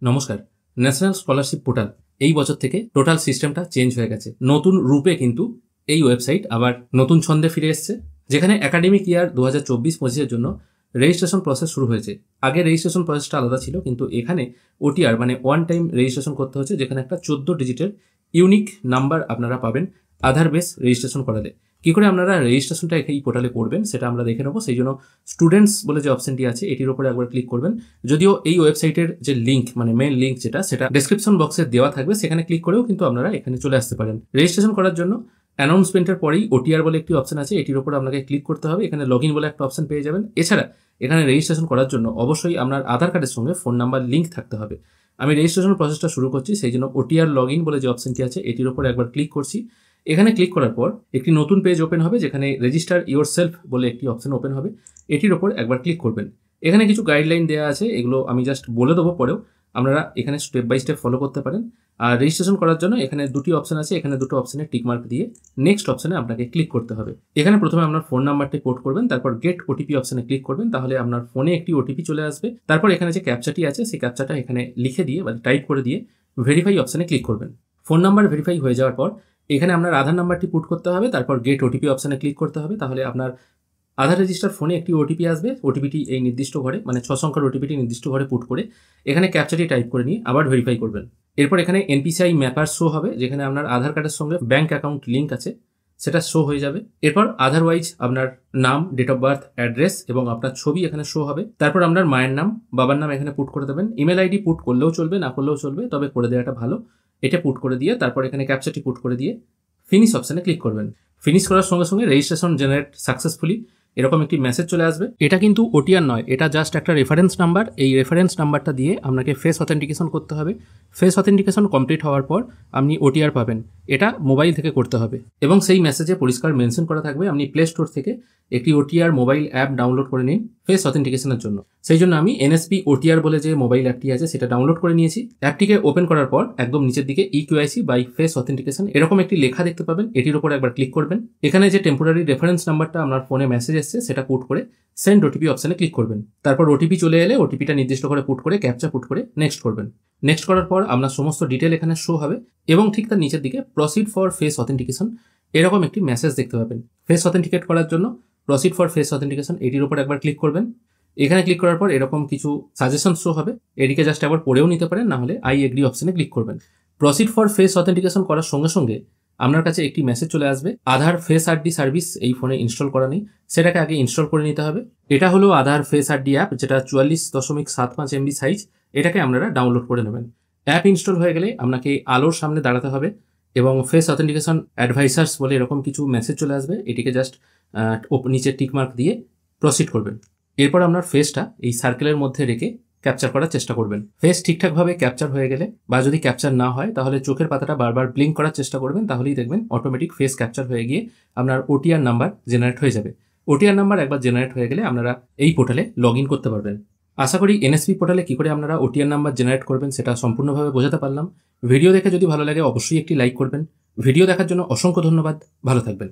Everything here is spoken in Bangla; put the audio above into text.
নমস্কার। ন্যাশনাল স্কলারশিপ পোর্টাল এই বছর থেকে টোটাল সিস্টেমটা চেঞ্জ হয়ে গেছে। নতুন রূপে কিন্তু এই ওয়েবসাইট আবার নতুন ছন্দে ফিরে এসছে, যেখানে একাডেমিক ইয়ার 2024-25-এর জন্য রেজিস্ট্রেশন প্রসেস শুরু হয়েছে। আগে রেজিস্ট্রেশন প্রসেসটা আলাদা ছিল, কিন্তু এখানে ওটিআর মানে ওয়ান টাইম রেজিস্ট্রেশন করতে হচ্ছে, যেখানে একটা 14 ডিজিটের ইউনিক নাম্বার আপনারা পাবেন আধার বেস রেজিস্ট্রেশন করালে। কী করে আপনারা রেজিস্ট্রেশনটা এই পোর্টালে করবেন সেটা আমরা দেখে নেবো। সেই জন্য স্টুডেন্টস বলে যে অপশনটি আছে এটির উপরে একবার ক্লিক করবেন। যদিও এই ওয়েবসাইটের যে লিঙ্ক মানে মেন লিঙ্ক সেটা ডেসক্রিপশন বক্সে দেওয়া থাকবে, সেখানে ক্লিক করেও কিন্তু আপনারা এখানে চলে আসতে পারেন। রেজিস্ট্রেশন করার জন্য অ্যানাউন্সমেন্টের পরেই ওটিআর বলে একটি অপশন আছে, এটির উপর আপনাকে ক্লিক করতে হবে। এখানে লগ ইন বলে একটা অপশন পেয়ে যাবেন। এছাড়া এখানে রেজিস্ট্রেশন করার জন্য অবশ্যই আপনার আধার কার্ডের সঙ্গে ফোন নাম্বার লিঙ্ক থাকতে হবে। আমি রেজিস্ট্রেশন প্রসেসটা শুরু করছি, সেই জন্য ওটিআর লগ ইন বলে যে অপশনটি আছে এটির উপর একবার ক্লিক করছি। এখানে ক্লিক করার পর একটি নতুন পেজ ওপেন হবে, যেখানে রেজিস্টার ইয়োর সেলফ বলে একটি অপশন ওপেন হবে। এটির ওপর একবার ক্লিক করবেন। এখানে কিছু গাইডলাইন দেওয়া আছে, এগুলো আমি জাস্ট বলে দেবো, পরেও আপনারা এখানে স্টেপ বাই স্টেপ ফলো করতে পারেন। আর রেজিস্ট্রেশন করার জন্য এখানে দুটি অপশন আছে, এখানে দুটো অপশনে টিকমার্ক দিয়ে নেক্সট অপশনে আপনাকে ক্লিক করতে হবে। এখানে প্রথমে আপনার ফোন নাম্বারটি পোর্ট করবেন, তারপর গেট ওটিপি অপশনে ক্লিক করবেন, তাহলে আপনার ফোনে একটি ওটিপি চলে আসবে। তারপর এখানে যে ক্যাপচাটি আছে সেই ক্যাপচাটা এখানে লিখে দিয়ে বা টাইপ করে দিয়ে ভেরিফাই অপশনে ক্লিক করবেন। ফোন নাম্বার ভেরিফাই হয়ে যাওয়ার পর এখানে আপনার আধার নাম্বারটি পুট করতে হবে, তারপর গেট ওটিপি অপশনে ক্লিক করতে হবে, তাহলে আপনার আধার রেজিস্টার ফোনে একটি ওটিপি আসবে। ওটিপিটি এই নির্দিষ্ট ঘরে মানে 6 সংখ্যার ওটিপিটি নির্দিষ্ট ঘরে পুট করে এখানে ক্যাপচাটি টাইপ করে নিয়ে আবার ভেরিফাই করবেন। এরপর এখানে এনপিসিআই ম্যাপার শো হবে, যেখানে আপনার আধার কার্ডের সঙ্গে ব্যাঙ্ক অ্যাকাউন্ট লিঙ্ক আছে সেটা শো হয়ে যাবে। এরপর আদারওয়াইজ আপনার নাম, ডেট অফ বার্থ, অ্যাড্রেস এবং আপনার ছবি এখানে শো হবে। তারপর আপনার মায়ের নাম, বাবার নাম এখানে পুট করে দেবেন। ইমেল আইডি পুট করলেও চলবে, না করলেও চলবে, তবে করে দেওয়াটা ভালো। এটা পুট করে দিয়ে তারপর এখানে ক্যাপচাটি পুট করে দিয়ে ফিনিশ অপশনে ক্লিক করবেন। ফিনিশ করার সঙ্গে সঙ্গে রেজিস্ট্রেশন জেনারেট সাকসেসফুলি এরকম একটি মেসেজ চলে আসবে। এটা কিন্তু ওটিআর নয়, এটা জাস্ট একটা রেফারেন্স নাম্বার। এই রেফারেন্স নাম্বারটা দিয়ে আপনাকে ফেস অথেন্টিকেশন করতে হবে। ফেস অথেন্টিকেশন কমপ্লিট হওয়ার পর আপনি ওটিআর পাবেন। এটা মোবাইল থেকে করতে হবে এবং সেই মেসেজে পরিষ্কার মেনশন করা থাকবে আপনি প্লে স্টোর থেকে একটি ওটিআর মোবাইল অ্যাপ ডাউনলোড করে নিন ফেস অথেন্টিকেশনের জন্য। সেই জন্য আমি এনএসপি ওটিআর বলে যে মোবাইল অ্যাপটি আছে সেটা ডাউনলোড করে নিয়েছি। অ্যাপটিকে ওপেন করার পর একদম নিচের দিকে ইকিউআইসি বাই ফেস অথেন্টিকেশন এরকম একটি লেখা দেখতে পাবেন, এটির উপর একবার ক্লিক করবেন। এখানে যে টেম্পোরারি রেফারেন্স নাম্বারটা আপনার ফোনে মেসেজ এসছে সেটা পুট করে সেন্ড ওটিপি অপশনে ক্লিক করবেন। তারপর ওটিপি চলে এলে ওটিপিটা নির্দিষ্ট করে পুট করে ক্যাপচা পুট করে নেক্সট করবেন। নেক্সট করার পর আপনার সমস্ত ডিটেল এখানে শো হবে এবং ঠিক তার নিচের দিকে প্রসিড ফর ফেস অথেন্টিকেশন এরকম একটি মেসেজ দেখতে পাবেন। ফেস অথেন্টিকেট করার জন্য প্রসিড ফর ফেস অথেন্টিকেশন এটির উপর একবার ক্লিক করবেন। এখানে ক্লিক করার পর এরকম কিছু সাজেশন শো হবে, এটিকে জাস্ট একবার পড়েও নিতে পারেন, না হলে আই এগ্রি অপশনে ক্লিক করবেন। প্রসিড ফর ফেস অথেন্টিকেশন করার সঙ্গে সঙ্গে আপনার কাছে একটি মেসেজ চলে আসবে, আধার ফেস আইডি সার্ভিস এই ফোনে ইনস্টল করা নেই, সেটাকে আগে ইনস্টল করে নিতে হবে। এটা হলো আধার ফেস আইডি অ্যাপ, যেটা 44.75 MB সাইজ। এটাকে আপনারা ডাউনলোড করে নেবেন। অ্যাপ ইনস্টল হয়ে গেলে আপনাকে আলোর সামনে দাঁড়াতে হবে এবং ফেস অথেন্টিকেশন অ্যাডভাইসার্স বলে এরকম কিছু মেসেজ চলে আসবে। এটিকে জাস্ট নিচে টিকমার্ক দিয়ে প্রসিড করবেন। এরপর আপনার ফেসটা এই সার্কেলের মধ্যে রেখে ক্যাপচার করার চেষ্টা করবেন। ফেস ঠিকঠাকভাবে ক্যাপচার হয়ে গেলে বা যদি ক্যাপচার না হয় তাহলে চোখের পাতাটা বারবার ব্লিঙ্ক করার চেষ্টা করবেন, তাহলেই দেখবেন অটোমেটিক ফেস ক্যাপচার হয়ে গিয়ে আপনার ওটিআর নাম্বার জেনারেট হয়ে যাবে। ওটিআর নাম্বার একবার জেনারেট হয়ে গেলে আপনারা এই পোর্টালে লগ ইন করতে পারবেন। আশা করি এনএসপি পোর্টালে কী করে আপনারা ওটিআর নাম্বার জেনারেট করবেন সেটা সম্পূর্ণভাবে বোঝাতে পারলাম। ভিডিও দেখে যদি ভালো লাগে অবশ্যই একটি লাইক করবেন। ভিডিও দেখার জন্য অসংখ্য ধন্যবাদ। ভালো থাকবেন।